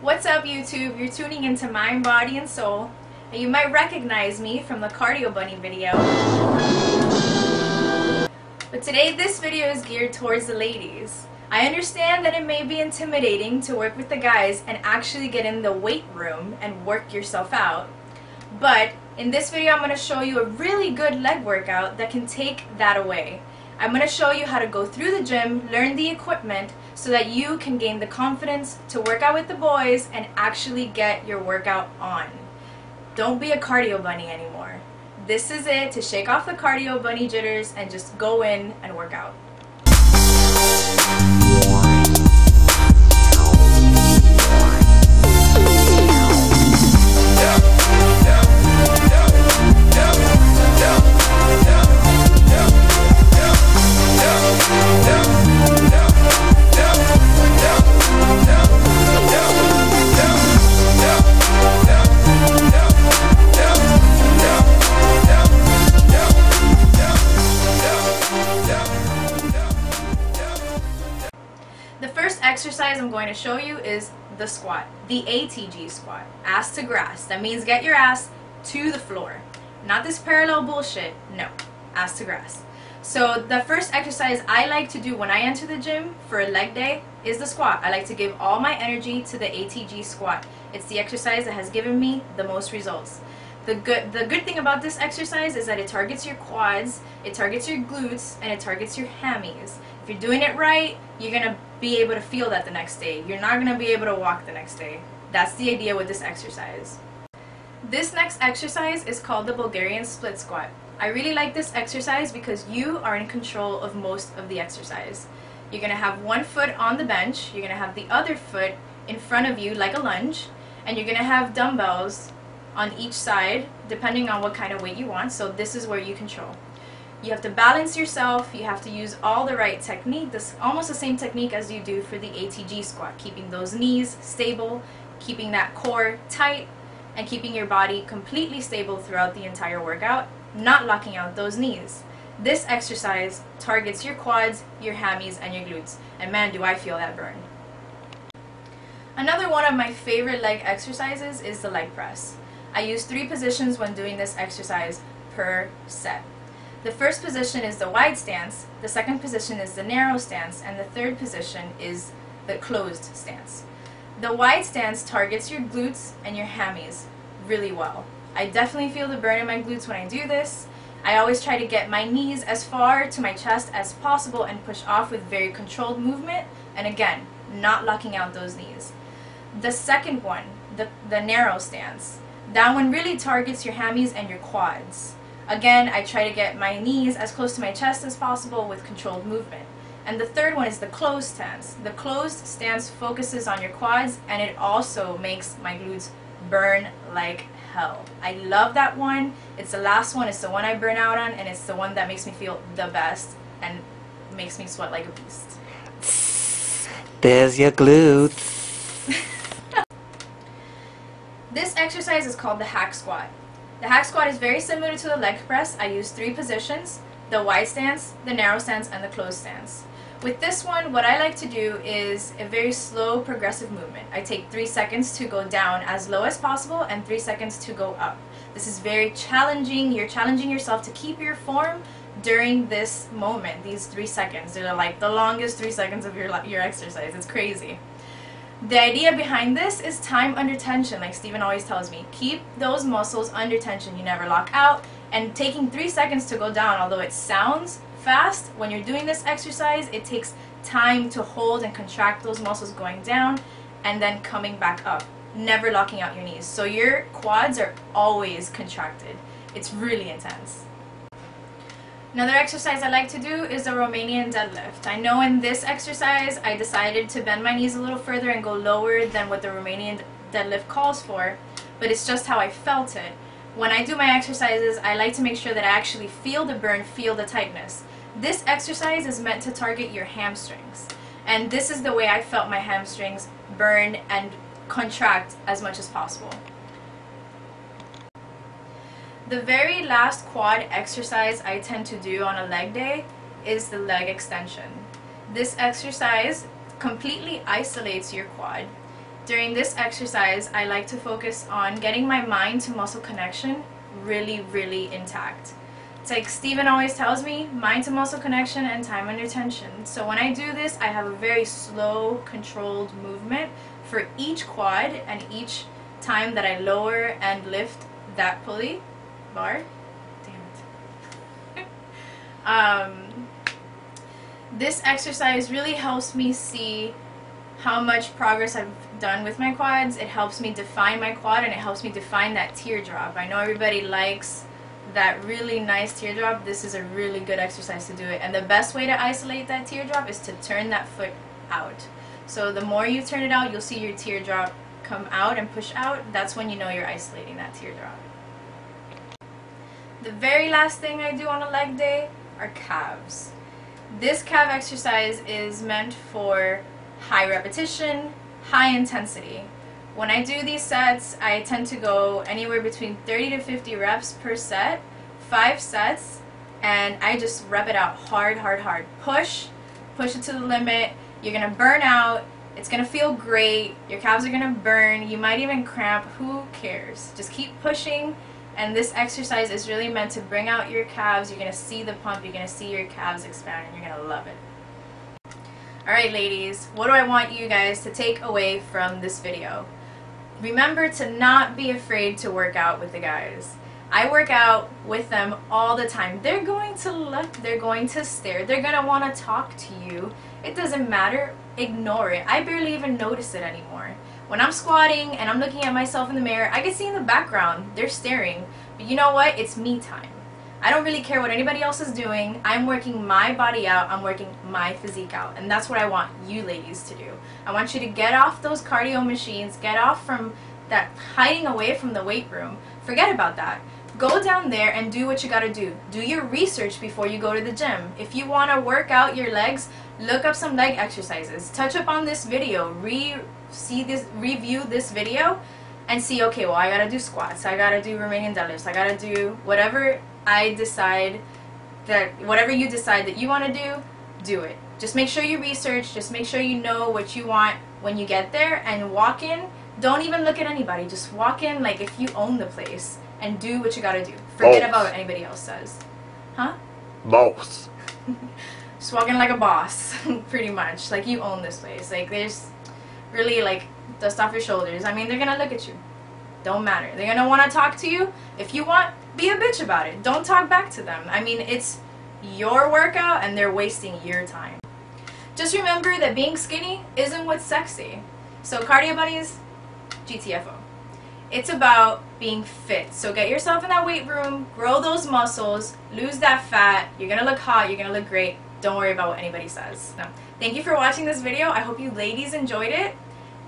What's up, YouTube? You're tuning into Mind, Body, and Soul, and you might recognize me from the Cardio Bunny video. But today this video is geared towards the ladies. I understand that it may be intimidating to work with the guys and actually get in the weight room and work yourself out, but in this video I'm going to show you a really good leg workout that can take that away. I'm going to show you how to go through the gym, learn the equipment, so that you can gain the confidence to work out with the boys and actually get your workout on. Don't be a cardio bunny anymore. This is it to shake off the cardio bunny jitters and just go in and work out. The first exercise I'm going to show you is the squat, the ATG squat, ass to grass. That means get your ass to the floor. Not this parallel bullshit, no, ass to grass. So the first exercise I like to do when I enter the gym for a leg day is the squat. I like to give all my energy to the ATG squat. It's the exercise that has given me the most results. The good thing about this exercise is that it targets your quads, it targets your glutes, and it targets your hammies. If you're doing it right, you're going to be able to feel that the next day. You're not going to be able to walk the next day. That's the idea with this exercise. This next exercise is called the Bulgarian split squat. I really like this exercise because you are in control of most of the exercise. You're going to have one foot on the bench, you're going to have the other foot in front of you like a lunge, and you're going to have dumbbells on each side depending on what kind of weight you want. So this is where you control. You have to balance yourself, you have to use all the right technique. This is almost the same technique as you do for the ATG squat, keeping those knees stable, keeping that core tight, and keeping your body completely stable throughout the entire workout, not locking out those knees. This exercise targets your quads, your hammies, and your glutes, and man, do I feel that burn. Another one of my favorite leg exercises is the leg press. I use 3 positions when doing this exercise per set. The first position is the wide stance, the second position is the narrow stance, and the third position is the closed stance. The wide stance targets your glutes and your hammies really well. I definitely feel the burn in my glutes when I do this. I always try to get my knees as far to my chest as possible and push off with very controlled movement, and again, not locking out those knees. The second one, the narrow stance, that one really targets your hammies and your quads. Again, I try to get my knees as close to my chest as possible with controlled movement. And the third one is the closed stance. The closed stance focuses on your quads, and it also makes my glutes burn like hell. I love that one. It's the last one. It's the one I burn out on, and it's the one that makes me feel the best and makes me sweat like a beast. There's your glutes. This exercise is called the hack squat. The hack squat is very similar to the leg press. I use 3 positions, the wide stance, the narrow stance, and the closed stance. With this one, what I like to do is a very slow progressive movement. I take 3 seconds to go down as low as possible and 3 seconds to go up. This is very challenging. You're challenging yourself to keep your form during this moment, these 3 seconds. They're like the longest 3 seconds of your exercise. It's crazy. The idea behind this is time under tension, like Steven always tells me. Keep those muscles under tension. You never lock out. And taking 3 seconds to go down, although it sounds fast, when you're doing this exercise, it takes time to hold and contract those muscles going down and then coming back up. Never locking out your knees. So your quads are always contracted. It's really intense. Another exercise I like to do is the Romanian deadlift. I know in this exercise I decided to bend my knees a little further and go lower than what the Romanian deadlift calls for, but it's just how I felt it. When I do my exercises, I like to make sure that I actually feel the burn, feel the tightness. This exercise is meant to target your hamstrings, and this is the way I felt my hamstrings burn and contract as much as possible. The very last quad exercise I tend to do on a leg day is the leg extension. This exercise completely isolates your quad. During this exercise, I like to focus on getting my mind to muscle connection really intact. It's like Steven always tells me, mind to muscle connection and time under tension. So when I do this, I have a very slow, controlled movement for each quad and each time that I lower and lift that pulley bar. Damn it. This exercise really helps me see how much progress I've done with my quads. It helps me define my quad, and it helps me define that teardrop. I know everybody likes that really nice teardrop. This is a really good exercise to do it, and the best way to isolate that teardrop is to turn that foot out. So the more you turn it out, you'll see your teardrop come out and push out. That's when you know you're isolating that teardrop. The very last thing I do on a leg day are calves. This calf exercise is meant for high repetition, high intensity. When I do these sets, I tend to go anywhere between 30 to 50 reps per set, 5 sets, and I just rep it out hard. Push it to the limit. You're gonna burn out. It's gonna feel great. Your calves are gonna burn. You might even cramp. Who cares? Just keep pushing. And this exercise is really meant to bring out your calves. You're gonna see the pump. You're gonna see your calves expand, and you're gonna love it. Alright ladies, what do I want you guys to take away from this video? Remember to not be afraid to work out with the guys. I work out with them all the time. They're going to look, they're going to stare, they're going to want to talk to you. It doesn't matter. Ignore it. I barely even notice it anymore. When I'm squatting and I'm looking at myself in the mirror, I can see in the background, they're staring. But you know what? It's me time. I don't really care what anybody else is doing. I'm working my body out. I'm working my physique out. And that's what I want you ladies to do. I want you to get off those cardio machines. Get off from that hiding away from the weight room. Forget about that. Go down there and do what you gotta do. Do your research before you go to the gym. If you want to work out your legs, look up some leg exercises. Touch up on this video. Review this video and see, okay, well, I gotta do squats. I gotta do Romanian deadlifts. I gotta do whatever you decide that you want to do it. Just make sure you research, just make sure you know what you want when you get there, and walk in. Don't even look at anybody, just walk in like if you own the place and do what you gotta do. Forget about what anybody else says. Huh? Boss. Just walk in like a boss, pretty much. Like you own this place. Like there's really like dust off your shoulders. I mean, they're gonna look at you. Don't matter. They're gonna want to talk to you. If you want, be a bitch about it. Don't talk back to them. I mean, it's your workout and they're wasting your time. Just remember that being skinny isn't what's sexy. So cardio buddies, GTFO. It's about being fit. So get yourself in that weight room, grow those muscles, lose that fat. You're gonna look hot, you're gonna look great. Don't worry about what anybody says. No. Thank you for watching this video. I hope you ladies enjoyed it.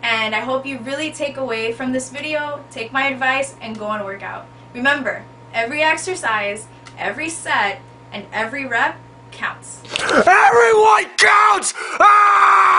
And I hope you really take away from this video, take my advice, and go and work out. Remember, every exercise, every set, and every rep counts. Everyone counts! Ah!